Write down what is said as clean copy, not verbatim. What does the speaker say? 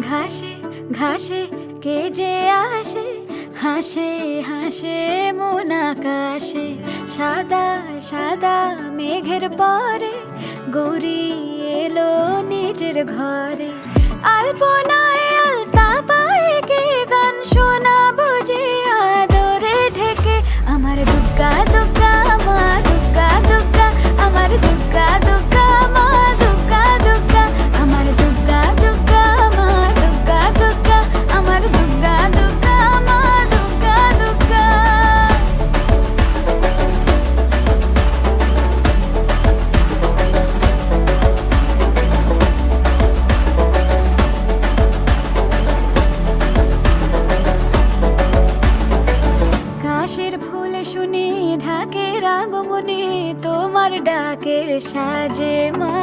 ঘাসে ঘাসে কে যে আসে, হাসে হাসে মন আকাশে। সাদা সাদা মেঘের পরে গৌরী এলো নিজের ঘরে। আলপনায় আলতা পায়ে কে গান শোনাবো যে আদরে ঢেকে। আমার দুগ্গা দুগ্গা মা দুগ্গা দুগ্গা, আমার দুগ্গা দুগ্গা মা দুগ্গা দুগ্গা, আমার দুগ্গা দুগ্গা মা দুগ্গা দুগ্গা, আমার দুগ্গা দুগ্গা মা দুগ্গা দুগ্গা। কাশের ফুল শুনি ঢাকের আগমনে, তোমার ডাকের সাজে মা